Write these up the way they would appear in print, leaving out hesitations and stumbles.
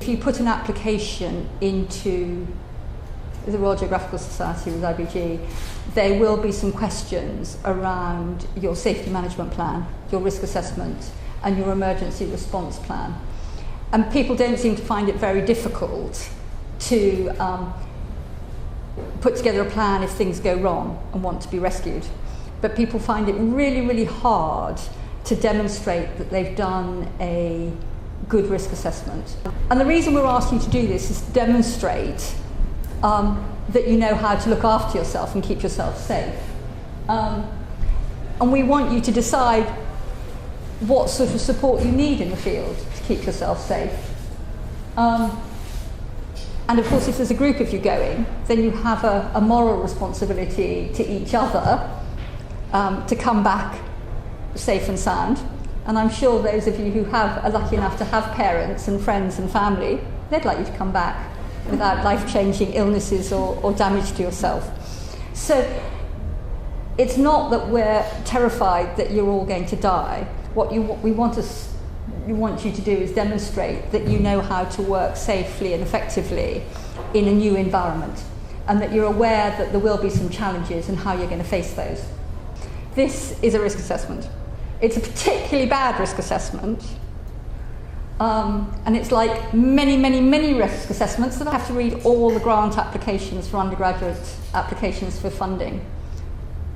If you put an application into the Royal Geographical Society with IBG, there will be some questions around your safety management plan, your risk assessment, and your emergency response plan. And people don't seem to find it very difficult to put together a plan if things go wrong and want to be rescued. But people find it really, really hard to demonstrate that they've done a good risk assessment. And the reason we're asking you to do this is to demonstrate that you know how to look after yourself and keep yourself safe. And we want you to decide what sort of support you need in the field to keep yourself safe. And of course, if there's a group of you going, then you have a moral responsibility to each other to come back safe and sound. And I'm sure those of you who are lucky enough to have parents and friends and family, they'd like you to come back without life-changing illnesses or damage to yourself. So it's not that we're terrified that you're all going to die. What we want you to do is demonstrate that you know how to work safely and effectively in a new environment, and that you're aware that there will be some challenges and how you're going to face those. This is a risk assessment. It's a particularly bad risk assessment, and it's like many, many, many risk assessments that I have to read all the grant applications for undergraduate applications for funding,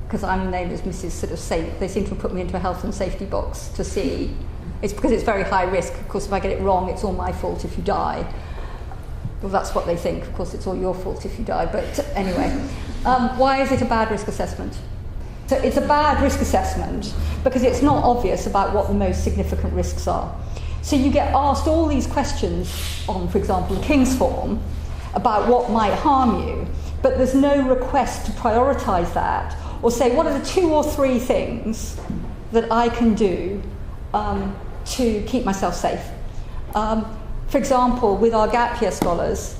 because I'm known as Mrs. Sort of Safe. They seem to have put me into a health and safety box to see. It's because it's very high risk. Of course, if I get it wrong, it's all my fault if you die. Well, that's what they think. Of course, it's all your fault if you die. But anyway, why is it a bad risk assessment? So it's a bad risk assessment because it's not obvious about what the most significant risks are. So you get asked all these questions on, for example, the King's Form about what might harm you, but there's no request to prioritise that or say, what are the 2 or 3 things that I can do to keep myself safe? For example, with our gap year scholars,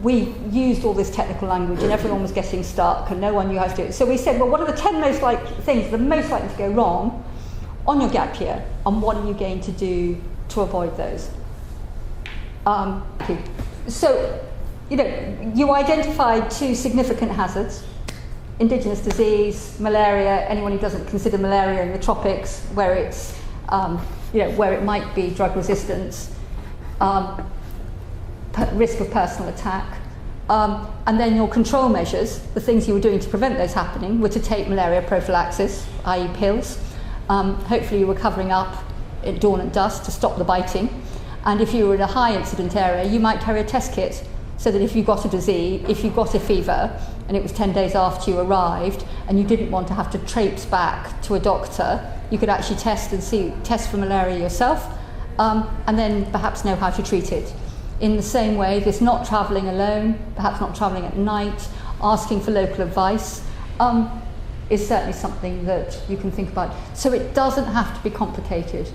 we used all this technical language and everyone was getting stuck and no one knew how to do it. So we said, well, what are the 10 most things that are most likely to go wrong on your gap year, and what are you going to do to avoid those? So, you identified 2 significant hazards: indigenous disease, malaria, anyone who doesn't consider malaria in the tropics, where it's where it might be drug resistance, risk of personal attack, and then your control measures, the things you were doing to prevent those happening, were to take malaria prophylaxis, i.e. pills. Hopefully you were covering up at dawn and dusk to stop the biting. And if you were in a high incident area, you might carry a test kit, so that if you got a disease, if you got a fever, and it was 10 days after you arrived, and you didn't want to have to traipse back to a doctor, you could actually test for malaria yourself, and then perhaps know how to treat it. In the same way, this not travelling alone, perhaps not travelling at night, asking for local advice, is certainly something that you can think about. So it doesn't have to be complicated,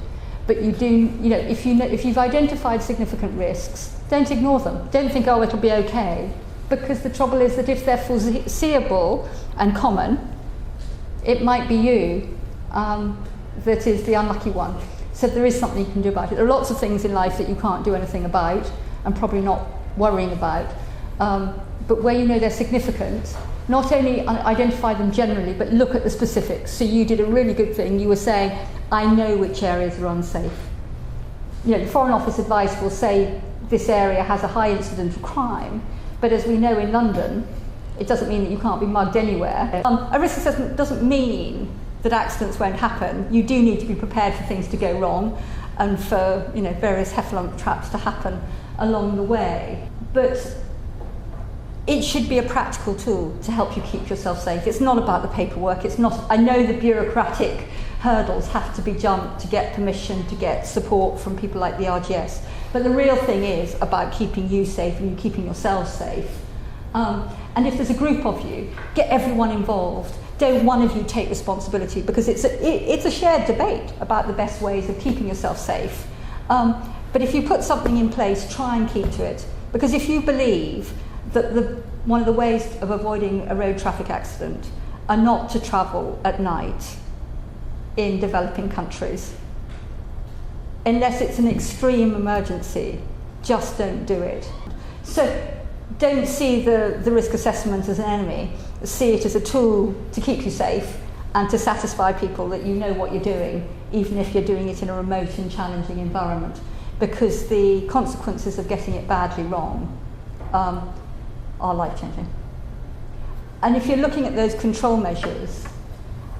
but you do, if you've identified significant risks, don't ignore them. Don't think, oh, it'll be okay, because the trouble is that if they're foreseeable and common, it might be you that is the unlucky one. So there is something you can do about it. There are lots of things in life that you can't do anything about, and probably not worrying about, but where you know they're significant, not only identify them generally, but look at the specifics. So you did a really good thing. You were saying, I know which areas are unsafe. The Foreign Office advice will say this area has a high incidence of crime, but as we know in London, it doesn't mean that you can't be mugged anywhere. A risk assessment doesn't mean that accidents won't happen. You do need to be prepared for things to go wrong and for various heffalump traps to happen along the way. But it should be a practical tool to help you keep yourself safe. It's not about the paperwork. It's not. I know the bureaucratic hurdles have to be jumped to get permission, to get support from people like the RGS. But the real thing is about keeping you safe and you keeping yourselves safe. And if there's a group of you, get everyone involved. Don't one of you take responsibility, because it's a shared debate about the best ways of keeping yourself safe. But if you put something in place, try and keep to it. Because if you believe that one of the ways of avoiding a road traffic accident are not to travel at night in developing countries, unless it's an extreme emergency, just don't do it. So don't see the risk assessment as an enemy. See it as a tool to keep you safe and to satisfy people that you know what you're doing, even if you're doing it in a remote and challenging environment, because the consequences of getting it badly wrong are life-changing. And if you're looking at those control measures,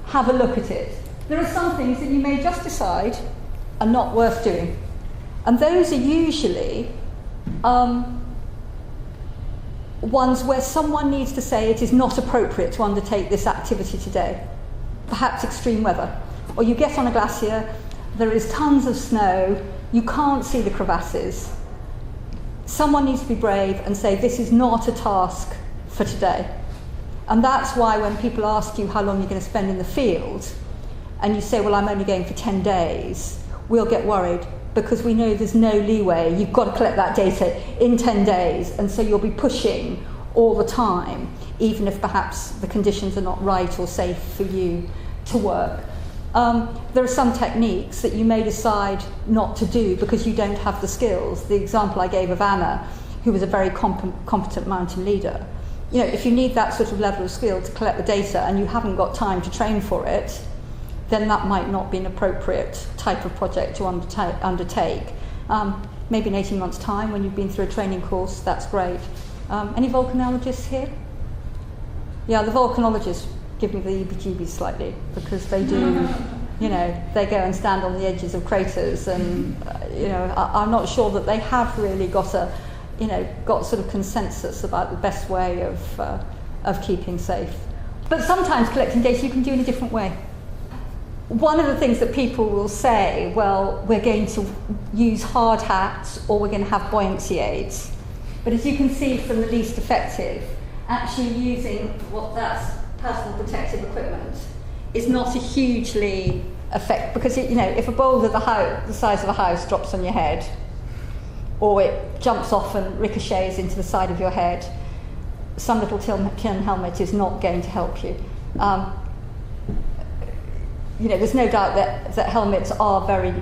have a look at it. There are some things that you may just decide are not worth doing. And those are usually ones where someone needs to say it is not appropriate to undertake this activity today. Perhaps extreme weather. Or you get on a glacier, there is tons of snow, you can't see the crevasses. Someone needs to be brave and say this is not a task for today. And that's why when people ask you how long you're going to spend in the field, and you say, well, I'm only going for 10 days, we'll get worried, because we know there's no leeway. You've got to collect that data in 10 days, and so you'll be pushing all the time, even if perhaps the conditions are not right or safe for you to work. There are some techniques that you may decide not to do because you don't have the skills. The example I gave of Anna, who was a very competent mountain leader. You know, if you need that sort of level of skill to collect the data and you haven't got time to train for it, then that might not be an appropriate type of project to undertake. Maybe in 18 months' time, when you've been through a training course, that's great. Any volcanologists here? Yeah, the volcanologists give me the EBGBs slightly, because they do, you know, they go and stand on the edges of craters, and, you know, I'm not sure that they have really got sort of consensus about the best way of keeping safe. But sometimes collecting data you can do in a different way. One of the things that people will say, well, we're going to use hard hats or we're going to have buoyancy aids. But as you can see from the least effective, actually using what that's personal protective equipment is not a hugely effective, because if a boulder the size of a house drops on your head, or it jumps off and ricochets into the side of your head, some little tin helmet is not going to help you. There's no doubt that helmets are very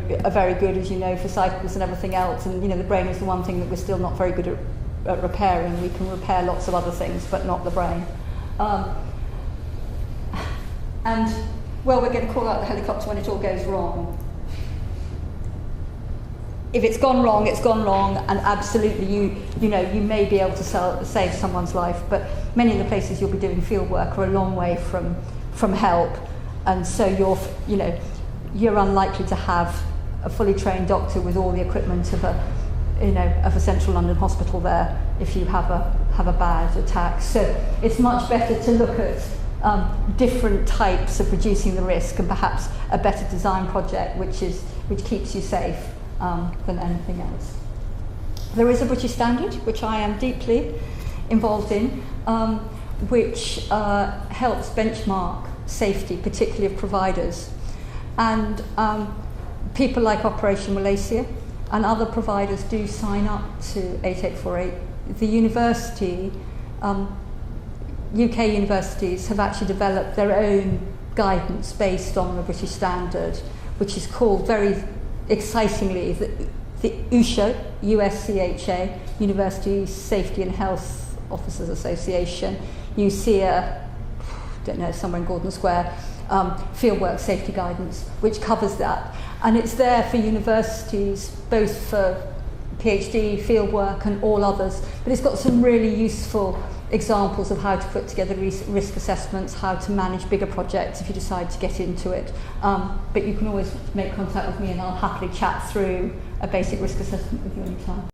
good, as you know, for cycles and everything else. And the brain is the one thing that we're still not very good at repairing. We can repair lots of other things, but not the brain. We're going to call out the helicopter when it all goes wrong. If it's gone wrong, it's gone wrong, and absolutely you may be able to save someone's life, but many of the places you'll be doing field work are a long way from help, and so you're unlikely to have a fully trained doctor with all the equipment of a central London hospital there if you have a bad attack. So it's much better to look at different types of reducing the risk, and perhaps a better design project which keeps you safe than anything else. There is a British standard, which I am deeply involved in, which helps benchmark safety, particularly of providers. And people like Operation Malaysia and other providers do sign up to 8848. The university, UK universities have actually developed their own guidance based on the British standard, which is called very excitingly the USCHA, USCHA, University Safety and Health Officers Association. You see somewhere in Gordon Square, fieldwork safety guidance, which covers that. And it's there for universities, both for PhD, fieldwork and all others, but it's got some really useful examples of how to put together risk assessments, how to manage bigger projects if you decide to get into it. But you can always make contact with me and I'll happily chat through a basic risk assessment with you anytime.